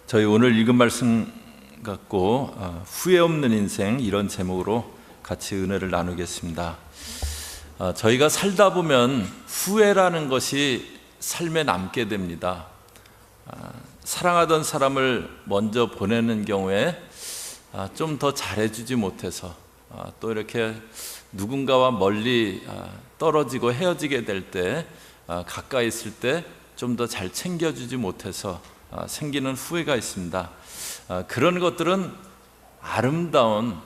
저희 오늘 읽은 말씀 갖고 후회 없는 인생, 이런 제목으로 같이 은혜를 나누겠습니다. 저희가 살다 보면 후회라는 것이 삶에 남게 됩니다. 사랑하던 사람을 먼저 보내는 경우에 좀 더 잘해주지 못해서, 또 이렇게 누군가와 멀리 떨어지고 헤어지게 될 때, 가까이 있을 때 좀 더 잘 챙겨주지 못해서 생기는 후회가 있습니다. 그런 것들은 아름다운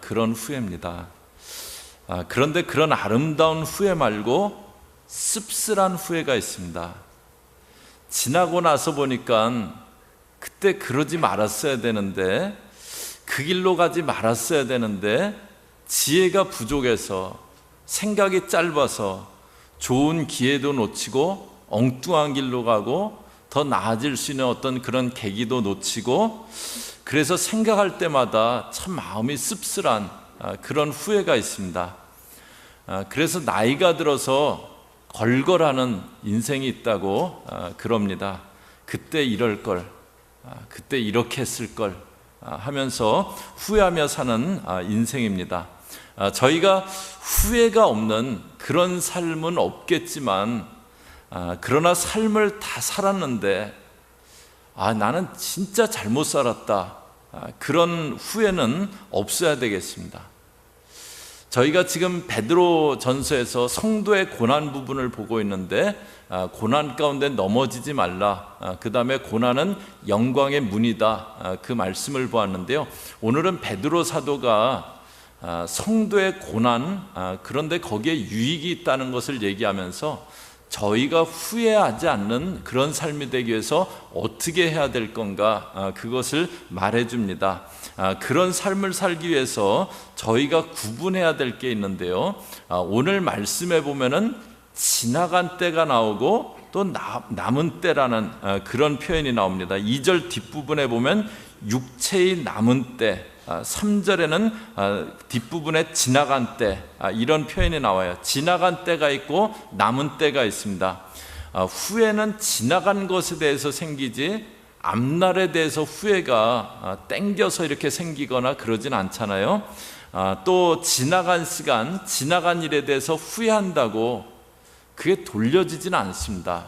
그런 후회입니다. 그런데 그런 아름다운 후회 말고 씁쓸한 후회가 있습니다. 지나고 나서 보니까 그때 그러지 말았어야 되는데, 그 길로 가지 말았어야 되는데, 지혜가 부족해서, 생각이 짧아서 좋은 기회도 놓치고 엉뚱한 길로 가고 더 나아질 수 있는 어떤 그런 계기도 놓치고, 그래서 생각할 때마다 참 마음이 씁쓸한 그런 후회가 있습니다. 그래서 나이가 들어서 걸걸하는 인생이 있다고 그럽니다. 그때 이럴 걸, 그때 이렇게 했을 걸 하면서 후회하며 사는 인생입니다. 저희가 후회가 없는 그런 삶은 없겠지만, 그러나 삶을 다 살았는데 나는 진짜 잘못 살았다, 그런 후회는 없어야 되겠습니다. 저희가 지금 베드로 전서에서 성도의 고난 부분을 보고 있는데, 고난 가운데 넘어지지 말라, 그 다음에 고난은 영광의 문이다, 그 말씀을 보았는데요. 오늘은 베드로 사도가 성도의 고난, 그런데 거기에 유익이 있다는 것을 얘기하면서 저희가 후회하지 않는 그런 삶이 되기 위해서 어떻게 해야 될 건가, 그것을 말해줍니다. 그런 삶을 살기 위해서 저희가 구분해야 될 게 있는데요. 오늘 말씀에 보면은 지나간 때가 나오고 또 남은 때라는 그런 표현이 나옵니다. 2절 뒷부분에 보면 육체의 남은 때, 3절에는 뒷부분에 지나간 때, 이런 표현이 나와요. 지나간 때가 있고 남은 때가 있습니다. 후회는 지나간 것에 대해서 생기지 앞날에 대해서 후회가 땡겨서 이렇게 생기거나 그러진 않잖아요. 또 지나간 시간, 지나간 일에 대해서 후회한다고 그게 돌려지진 않습니다.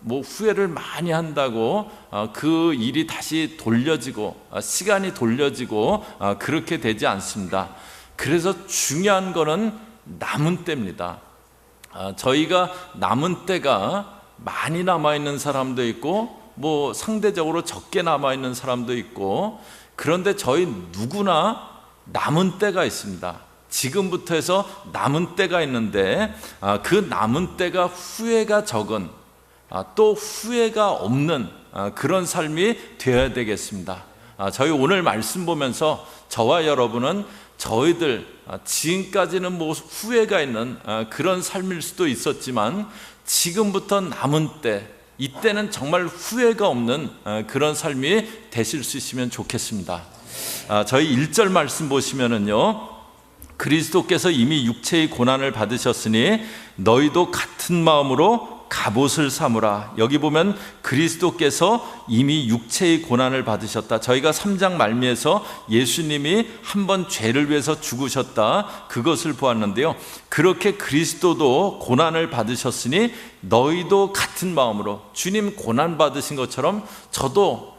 후회를 많이 한다고 그 일이 다시 돌려지고 시간이 돌려지고 그렇게 되지 않습니다. 그래서 중요한 거는 남은 때입니다. 저희가 남은 때가 많이 남아있는 사람도 있고 상대적으로 적게 남아있는 사람도 있고, 그런데 저희 누구나 남은 때가 있습니다. 지금부터 해서 남은 때가 있는데, 그 남은 때가 후회가 적은, 또 후회가 없는 그런 삶이 되어야 되겠습니다. 저희 오늘 말씀 보면서 저와 여러분은 저희들 지금까지는 후회가 있는 그런 삶일 수도 있었지만, 지금부터 남은 때, 이때는 정말 후회가 없는 그런 삶이 되실 수 있으면 좋겠습니다. 저희 1절 말씀 보시면은요, 그리스도께서 이미 육체의 고난을 받으셨으니 너희도 같은 마음으로 갑옷을 삼으라. 여기 보면 그리스도께서 이미 육체의 고난을 받으셨다. 저희가 3장 말미에서 예수님이 한번 죄를 위해서 죽으셨다, 그것을 보았는데요. 그렇게 그리스도도 고난을 받으셨으니 너희도 같은 마음으로, 주님 고난 받으신 것처럼 저도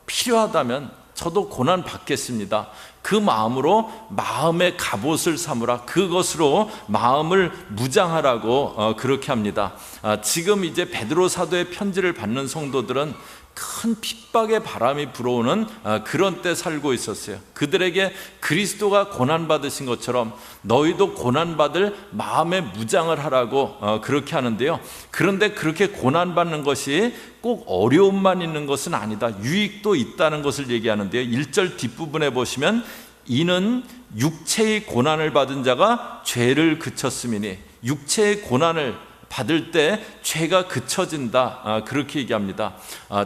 필요하다면 저도 고난 받겠습니다, 그 마음으로 마음의 갑옷을 삼으라, 그것으로 마음을 무장하라고 그렇게 합니다. 지금 이제 베드로 사도의 편지를 받는 성도들은 큰 핍박의 바람이 불어오는 그런 때 살고 있었어요. 그들에게 그리스도가 고난받으신 것처럼 너희도 고난받을 마음의 무장을 하라고 그렇게 하는데요. 그런데 그렇게 고난받는 것이 꼭 어려움만 있는 것은 아니다, 유익도 있다는 것을 얘기하는데요. 1절 뒷부분에 보시면 이는 육체의 고난을 받은 자가 죄를 그쳤음이니, 육체의 고난을 받을 때 죄가 그쳐진다, 그렇게 얘기합니다.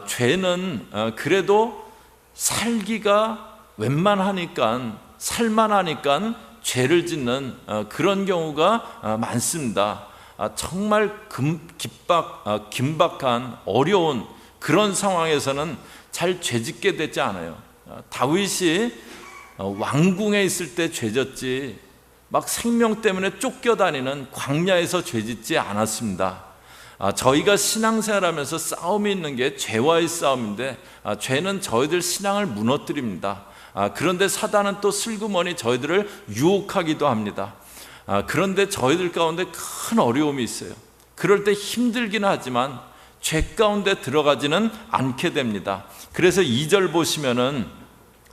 죄는 그래도 살기가 웬만하니까, 살만하니까 죄를 짓는 그런 경우가 많습니다. 정말 긴박한 어려운 그런 상황에서는 잘 죄짓게 되지 않아요. 다윗이 왕궁에 있을 때 죄졌지 막 생명 때문에 쫓겨다니는 광야에서 죄짓지 않았습니다. 저희가 신앙생활하면서 싸움이 있는 게 죄와의 싸움인데 죄는 저희들 신앙을 무너뜨립니다. 그런데 사단은 또 슬그머니 저희들을 유혹하기도 합니다. 그런데 저희들 가운데 큰 어려움이 있어요. 그럴 때 힘들긴 하지만 죄 가운데 들어가지는 않게 됩니다. 그래서 2절 보시면은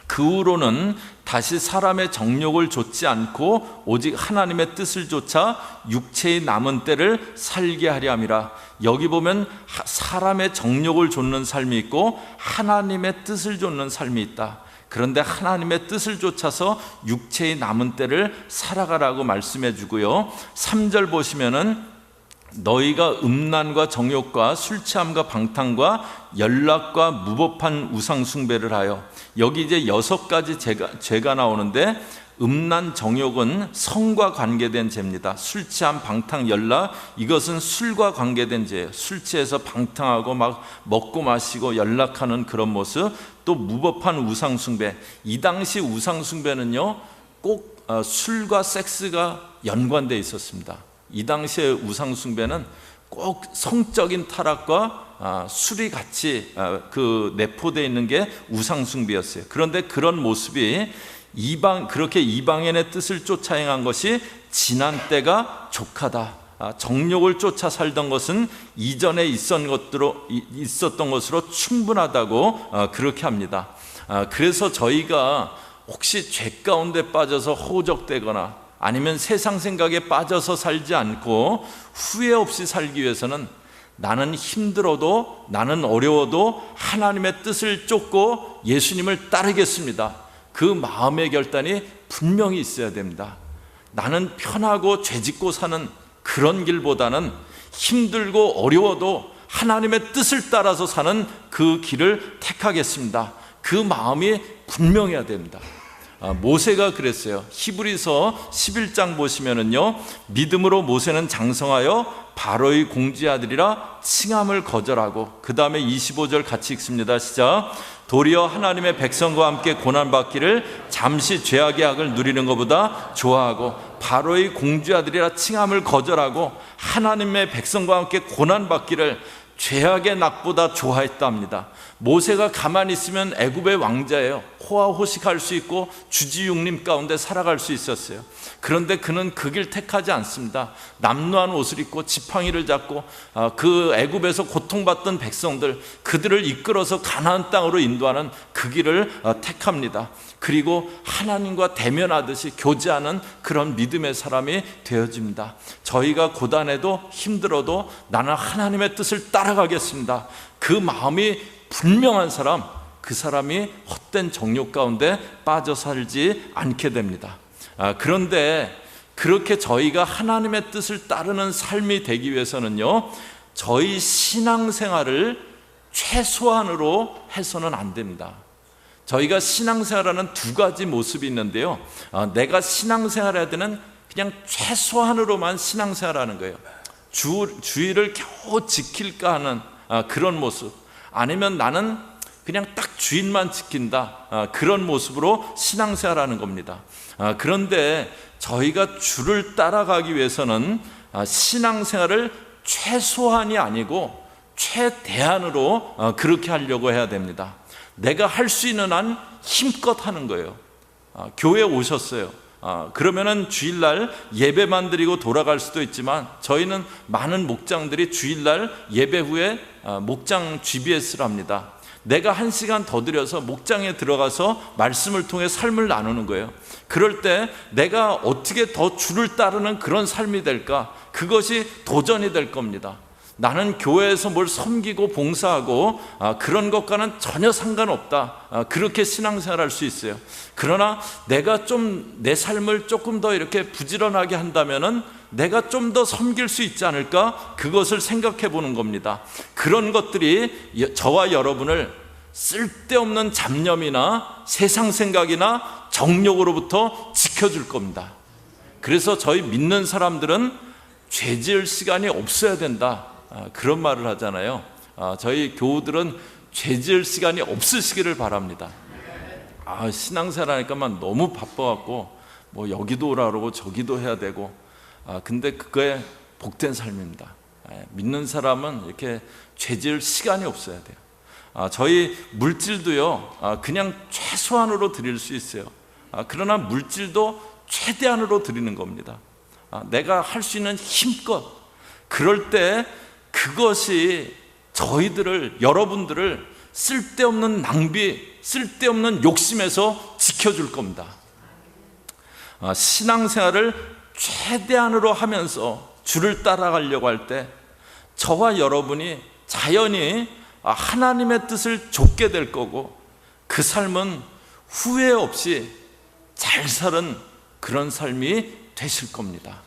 그 후로는 다시 사람의 정욕을 좇지 않고 오직 하나님의 뜻을 좇아 육체의 남은 때를 살게 하려 함이라. 여기 보면 사람의 정욕을 좇는 삶이 있고 하나님의 뜻을 좇는 삶이 있다. 그런데 하나님의 뜻을 좇아서 육체의 남은 때를 살아가라고 말씀해 주고요. 3절 보시면은 너희가 음란과 정욕과 술 취함과 방탕과 연락과 무법한 우상 숭배를 하여, 여기 이제 6가지 죄가 나오는데 음란 정욕은 성과 관계된 죄입니다. 술 취함, 방탕, 연락, 이것은 술과 관계된 죄예요. 술 취해서 방탕하고 막 먹고 마시고 연락하는 그런 모습. 또 무법한 우상 숭배, 이 당시 우상 숭배는요 꼭 술과 섹스가 연관되어 있었습니다. 이 당시의 우상 숭배는 꼭 성적인 타락과 술이 같이 내포되어 있는 게 우상 숭배였어요. 그런데 그런 모습이 그렇게 이방인의 뜻을 쫓아 행한 것이 지난 때가 족하다. 정욕을 쫓아 살던 것은 이전에 있었던 것으로 충분하다고 그렇게 합니다. 그래서 저희가 혹시 죄 가운데 빠져서 허우적대거나 아니면 세상 생각에 빠져서 살지 않고 후회 없이 살기 위해서는 나는 힘들어도, 나는 어려워도 하나님의 뜻을 쫓고 예수님을 따르겠습니다, 그 마음의 결단이 분명히 있어야 됩니다. 나는 편하고 죄짓고 사는 그런 길보다는 힘들고 어려워도 하나님의 뜻을 따라서 사는 그 길을 택하겠습니다, 그 마음이 분명해야 됩니다. 모세가 그랬어요. 히브리서 11장 보시면은요, 믿음으로 모세는 장성하여 바로의 공주의 아들이라 칭함을 거절하고, 그 다음에 25절 같이 읽습니다. 시작. 도리어 하나님의 백성과 함께 고난받기를 잠시 죄악의 악을 누리는 것보다 좋아하고, 바로의 공주의 아들이라 칭함을 거절하고 하나님의 백성과 함께 고난받기를 죄악의 낙보다 좋아했다 합니다. 모세가 가만히 있으면 애굽의 왕자예요. 호화호식할 수 있고 주지육림 가운데 살아갈 수 있었어요. 그런데 그는 그 길 택하지 않습니다. 남루한 옷을 입고 지팡이를 잡고 그 애굽에서 고통받던 백성들, 그들을 이끌어서 가나안 땅으로 인도하는 그 길을 택합니다. 그리고 하나님과 대면하듯이 교제하는 그런 믿음의 사람이 되어집니다. 저희가 고단해도 힘들어도 나는 하나님의 뜻을 따라가겠습니다, 그 마음이 분명한 사람, 그 사람이 헛된 정욕 가운데 빠져 살지 않게 됩니다. 그런데 그렇게 저희가 하나님의 뜻을 따르는 삶이 되기 위해서는요, 저희 신앙생활을 최소한으로 해서는 안 됩니다. 저희가 신앙생활하는 2가지 모습이 있는데요, 내가 신앙생활해야 되는 그냥 최소한으로만 신앙생활하는 거예요. 주의를 겨우 지킬까 하는 그런 모습, 아니면 나는 그냥 딱 주인만 지킨다, 그런 모습으로 신앙생활하는 겁니다. 그런데 저희가 주를 따라가기 위해서는 신앙생활을 최소한이 아니고 최대한으로 그렇게 하려고 해야 됩니다. 내가 할 수 있는 한 힘껏 하는 거예요. 교회에 오셨어요. 그러면은 주일날 예배만 드리고 돌아갈 수도 있지만, 저희는 많은 목장들이 주일날 예배 후에 목장 GBS를 합니다. 내가 1시간 더 들여서 목장에 들어가서 말씀을 통해 삶을 나누는 거예요. 그럴 때 내가 어떻게 더 주를 따르는 그런 삶이 될까, 그것이 도전이 될 겁니다. 나는 교회에서 뭘 섬기고 봉사하고 그런 것과는 전혀 상관없다, 그렇게 신앙생활할 수 있어요. 그러나 내가 좀 내 삶을 조금 더 이렇게 부지런하게 한다면은 내가 좀 더 섬길 수 있지 않을까, 그것을 생각해 보는 겁니다. 그런 것들이 저와 여러분을 쓸데없는 잡념이나 세상 생각이나 정욕으로부터 지켜줄 겁니다. 그래서 저희 믿는 사람들은 죄 지을 시간이 없어야 된다, 그런 말을 하잖아요. 저희 교우들은 죄 지을 시간이 없으시기를 바랍니다. 신앙생활 하니까만 너무 바빠갖고 뭐 여기도 오라 그러고 저기도 해야 되고, 근데 그거에 복된 삶입니다. 믿는 사람은 이렇게 죄 지을 시간이 없어야 돼요. 저희 물질도요, 그냥 최소한으로 드릴 수 있어요. 그러나 물질도 최대한으로 드리는 겁니다. 내가 할 수 있는 힘껏. 그럴 때 그것이 저희들을, 여러분들을 쓸데없는 낭비, 쓸데없는 욕심에서 지켜줄 겁니다. 신앙생활을 최대한으로 하면서 주를 따라가려고 할 때 저와 여러분이 자연히 하나님의 뜻을 좇게 될 거고, 그 삶은 후회 없이 잘 사는 그런 삶이 되실 겁니다.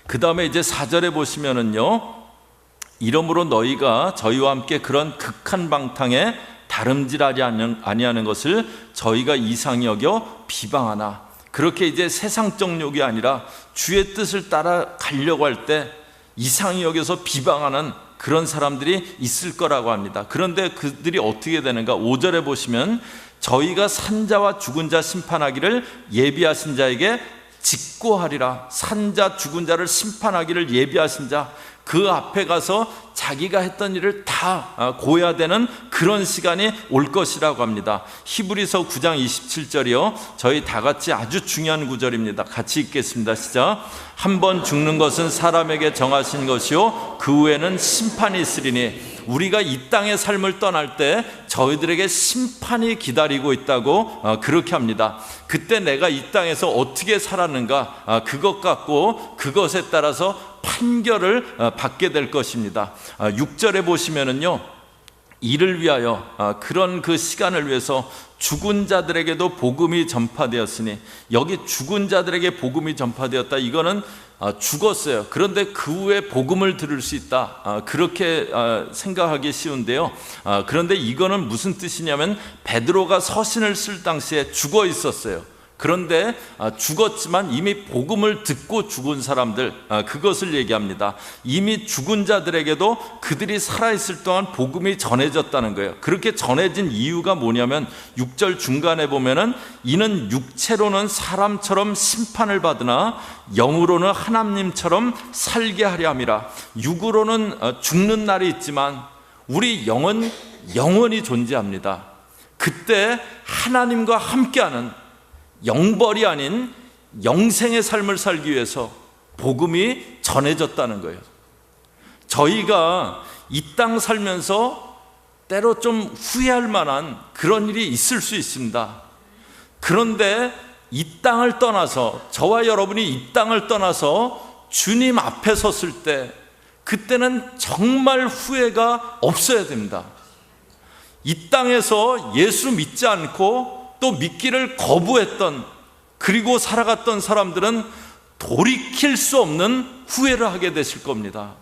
그 다음에 이제 4절에 보시면은요, 이러므로 너희가 저희와 함께 그런 극한 방탕에 다름질하지 아니하는 것을 저희가 이상히 여겨 비방하나. 그렇게 이제 세상적 욕이 아니라 주의 뜻을 따라 가려고 할 때 이상히 여겨서 비방하는 그런 사람들이 있을 거라고 합니다. 그런데 그들이 어떻게 되는가? 5절에 보시면 저희가 산자와 죽은 자 심판하기를 예비하신 자에게 직고하리라. 산자 죽은 자를 심판하기를 예비하신 자, 그 앞에 가서 자기가 했던 일을 다 고해야 되는 그런 시간이 올 것이라고 합니다. 히브리서 9장 27절이요, 저희 다 같이 아주 중요한 구절입니다. 같이 읽겠습니다. 시작. 한 번 죽는 것은 사람에게 정하신 것이요 그 후에는 심판이 있으리니. 우리가 이 땅의 삶을 떠날 때 저희들에게 심판이 기다리고 있다고 그렇게 합니다. 그때 내가 이 땅에서 어떻게 살았는가, 그것 갖고 그것에 따라서 판결을 받게 될 것입니다. 6절에 보시면은요, 이를 위하여, 그런 그 시간을 위해서 죽은 자들에게도 복음이 전파되었으니. 여기 죽은 자들에게 복음이 전파되었다, 이거는 죽었어요. 그런데 그 후에 복음을 들을 수 있다, 그렇게 생각하기 쉬운데요, 그런데 이거는 무슨 뜻이냐면 베드로가 서신을 쓸 당시에 죽어 있었어요. 그런데 죽었지만 이미 복음을 듣고 죽은 사람들, 그것을 얘기합니다. 이미 죽은 자들에게도 그들이 살아있을 동안 복음이 전해졌다는 거예요. 그렇게 전해진 이유가 뭐냐면 6절 중간에 보면은 이는 육체로는 사람처럼 심판을 받으나 영으로는 하나님처럼 살게 하려 함이라. 육으로는 죽는 날이 있지만 우리 영은 영원히 존재합니다. 그때 하나님과 함께하는 영벌이 아닌 영생의 삶을 살기 위해서 복음이 전해졌다는 거예요. 저희가 이 땅 살면서 때로 좀 후회할 만한 그런 일이 있을 수 있습니다. 그런데 이 땅을 떠나서, 저와 여러분이 이 땅을 떠나서 주님 앞에 섰을 때, 그때는 정말 후회가 없어야 됩니다. 이 땅에서 예수 믿지 않고 또 믿기를 거부했던, 그리고 살아갔던 사람들은 돌이킬 수 없는 후회를 하게 되실 겁니다.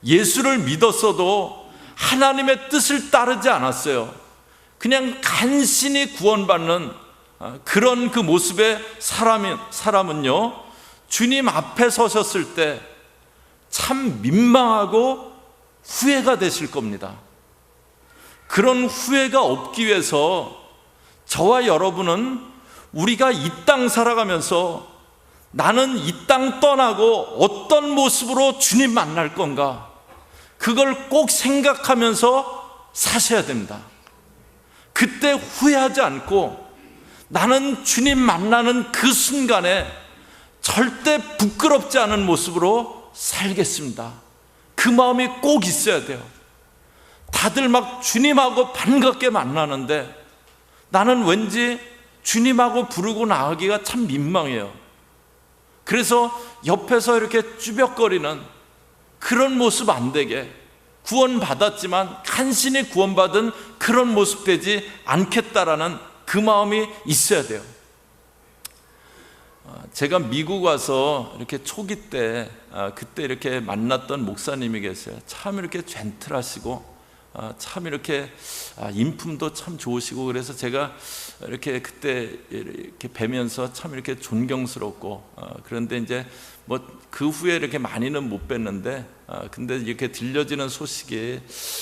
예수를 믿었어도 하나님의 뜻을 따르지 않았어요. 그냥 간신히 구원받는 그런 그 모습의 사람은요, 주님 앞에 서셨을 때 참 민망하고 후회가 되실 겁니다. 그런 후회가 없기 위해서 저와 여러분은 우리가 이 땅 살아가면서 나는 이 땅 떠나고 어떤 모습으로 주님 만날 건가, 그걸 꼭 생각하면서 사셔야 됩니다. 그때 후회하지 않고 나는 주님 만나는 그 순간에 절대 부끄럽지 않은 모습으로 살겠습니다. 그 마음이 꼭 있어야 돼요. 다들 막 주님하고 반갑게 만나는데 나는 왠지 주님하고 부르고 나가기가 참 민망해요. 그래서 옆에서 이렇게 쭈뼛거리는 그런 모습 안 되게, 구원받았지만 간신히 구원받은 그런 모습 되지 않겠다라는 그 마음이 있어야 돼요. 제가 미국 와서 이렇게 초기 때 그때 이렇게 만났던 목사님이 계세요. 참 이렇게 젠틀하시고 참 이렇게 인품도 참 좋으시고, 그래서 제가 이렇게 그때 이렇게 뵈면서 참 이렇게 존경스럽고, 그런데 이제 뭐 그 후에 이렇게 많이는 못 뵀는데, 근데 이렇게 들려지는 소식이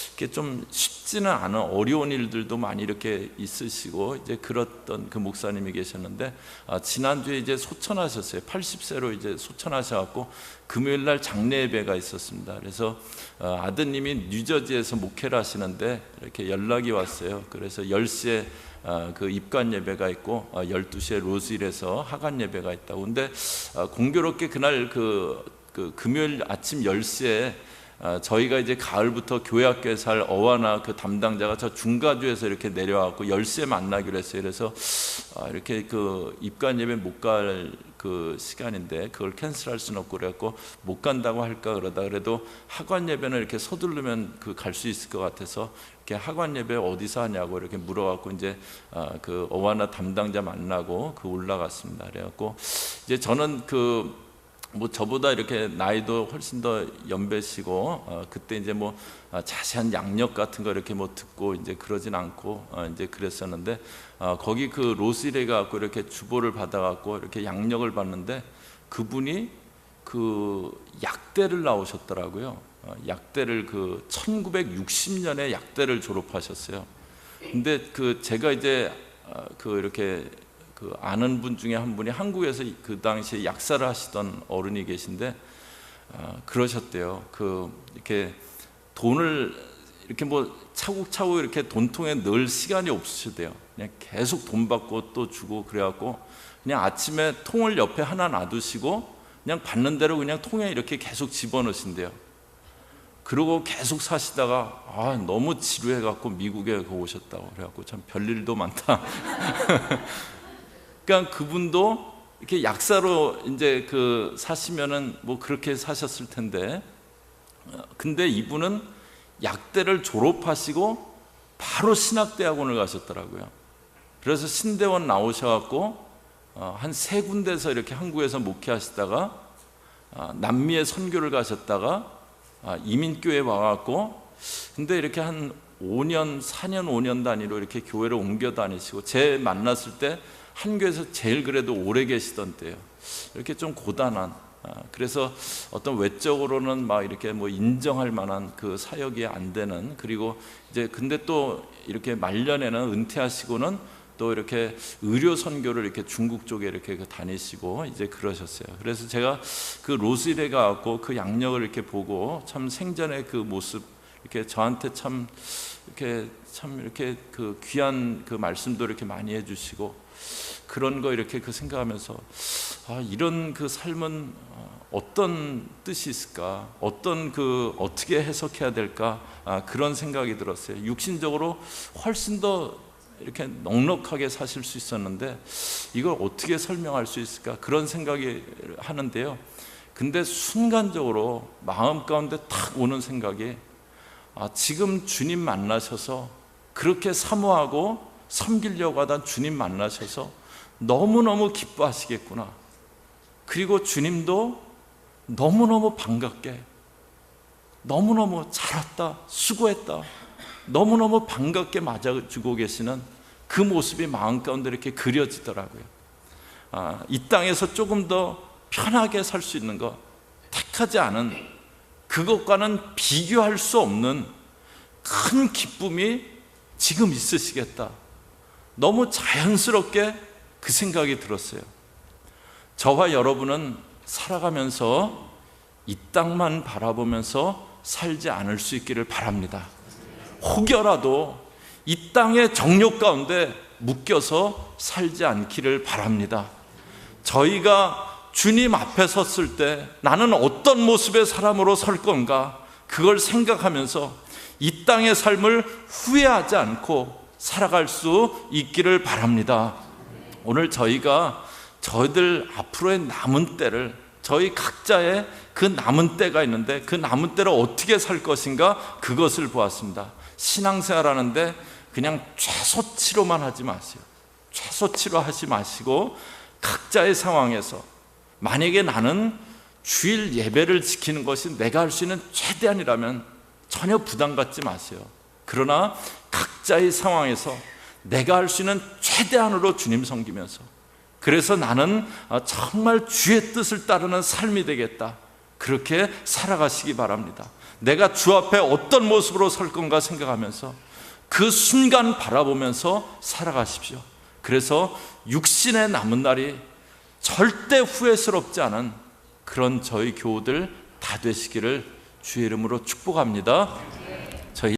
이렇게 좀 쉽지는 않은 어려운 일들도 많이 이렇게 있으시고 이제 그랬던 그 목사님이 계셨는데, 지난주에 이제 소천하셨어요. 80세로 이제 소천하셔갖고 금요일 날 장례 예배가 있었습니다. 그래서 아드님이 뉴저지에서 목회를 하시는데 이렇게 연락이 왔어요. 그래서 10시에 그 입관 예배가 있고 12시에 로즈힐에서 하관 예배가 있다고. 근데 공교롭게 그날 그 금요일 아침 10시에 저희가 이제 가을부터 교회학교에서 할 어와나 그 담당자가 저 중가주에서 이렇게 내려와갖고 10시에 만나기로 했어요. 그래서 이렇게 그 입관 예배 못 갈 그 시간인데 그걸 캔슬할 수는 없고 그래갖고 못 간다고 할까 그러다, 그래도 하관 예배는 이렇게 서두르면 그 갈 수 있을 것 같아서 이렇게 하관 예배 어디서 하냐고 이렇게 물어갖고 이제 그 어와나 담당자 만나고 그 올라갔습니다. 그래갖고 이제 저는 뭐 저보다 이렇게 나이도 훨씬 더 연배시고 그때 이제 뭐 자세한 양력 같은 거 이렇게 뭐 듣고 이제 그러진 않고 이제 그랬었는데, 거기 그 로스힐에 가고 이렇게 주보를 받아갖고 이렇게 양력을 봤는데 그분이 그 약대를 나오셨더라고요. 약대를 그 1960년에 약대를 졸업하셨어요. 근데 그 제가 이제 그 이렇게 그 아는 분 중에 한 분이 한국에서 그 당시에 약사를 하시던 어른이 계신데 그러셨대요. 그 이렇게 돈을 이렇게 뭐 차곡차곡 이렇게 돈통에 넣을 시간이 없으시대요. 그냥 계속 돈 받고 또 주고 그래갖고 그냥 아침에 통을 옆에 하나 놔두시고 그냥 받는 대로 그냥 통에 이렇게 계속 집어넣으신대요. 그러고 계속 사시다가 너무 지루해갖고 미국에 오셨다고. 그래갖고 참 별일도 많다. 그러니까 그분도 이렇게 약사로 이제 그 사시면은 뭐 그렇게 사셨을 텐데, 근데 이분은 약대를 졸업하시고 바로 신학대학원을 가셨더라고요. 그래서 신대원 나오셔갖고 한 3군데서 이렇게 한국에서 목회하시다가 남미에 선교를 가셨다가 이민교회에 와갖고, 근데 이렇게 한 4년 5년 단위로 이렇게 교회를 옮겨 다니시고, 제 만났을 때 한 교회에서 제일 그래도 오래 계시던 때예요. 이렇게 좀 고단한, 그래서 어떤 외적으로는 막 이렇게 뭐 인정할 만한 그 사역이 안 되는, 그리고 이제 근데 또 이렇게 말년에는 은퇴하시고는 또 이렇게 의료 선교를 이렇게 중국 쪽에 이렇게 다니시고 이제 그러셨어요. 그래서 제가 그 로스힐에 가고 그 양력을 이렇게 보고 참 생전의 그 모습, 이렇게 저한테 참 이렇게 그 귀한 그 말씀도 이렇게 많이 해주시고 그런 거 이렇게 그 생각하면서 이런 그 삶은 어떤 뜻이 있을까? 어떻게 해석해야 될까? 그런 생각이 들었어요. 육신적으로 훨씬 더 이렇게 넉넉하게 사실 수 있었는데 이걸 어떻게 설명할 수 있을까? 그런 생각이 하는데요. 근데 순간적으로 마음 가운데 탁 오는 생각이, 지금 주님 만나셔서 그렇게 사모하고 섬기려고 하던 주님 만나셔서 너무너무 기뻐하시겠구나. 그리고 주님도 너무너무 반갑게, 너무너무 잘 왔다, 수고했다, 너무너무 반갑게 맞아주고 계시는 그 모습이 마음 가운데 이렇게 그려지더라고요. 이 땅에서 조금 더 편하게 살 수 있는 것, 택하지 않은 그것과는 비교할 수 없는 큰 기쁨이 지금 있으시겠다. 너무 자연스럽게 그 생각이 들었어요. 저와 여러분은 살아가면서 이 땅만 바라보면서 살지 않을 수 있기를 바랍니다. 혹여라도 이 땅의 정욕 가운데 묶여서 살지 않기를 바랍니다. 저희가 주님 앞에 섰을 때 나는 어떤 모습의 사람으로 설 건가, 그걸 생각하면서 이 땅의 삶을 후회하지 않고 살아갈 수 있기를 바랍니다. 오늘 저희들 앞으로의 남은 때를, 저희 각자의 그 남은 때가 있는데 그 남은 때를 어떻게 살 것인가, 그것을 보았습니다. 신앙생활 하는데 그냥 최소치로만 하지 마세요. 최소치로 하지 마시고 각자의 상황에서, 만약에 나는 주일 예배를 지키는 것이 내가 할 수 있는 최대한이라면 전혀 부담 갖지 마세요. 그러나 각자의 상황에서 내가 할 수 있는 최대한으로 주님 섬기면서 그래서 나는 정말 주의 뜻을 따르는 삶이 되겠다. 그렇게 살아가시기 바랍니다. 내가 주 앞에 어떤 모습으로 설 건가 생각하면서 그 순간 바라보면서 살아가십시오. 그래서 육신의 남은 날이 절대 후회스럽지 않은 그런 저희 교우들 다 되시기를 주의 이름으로 축복합니다.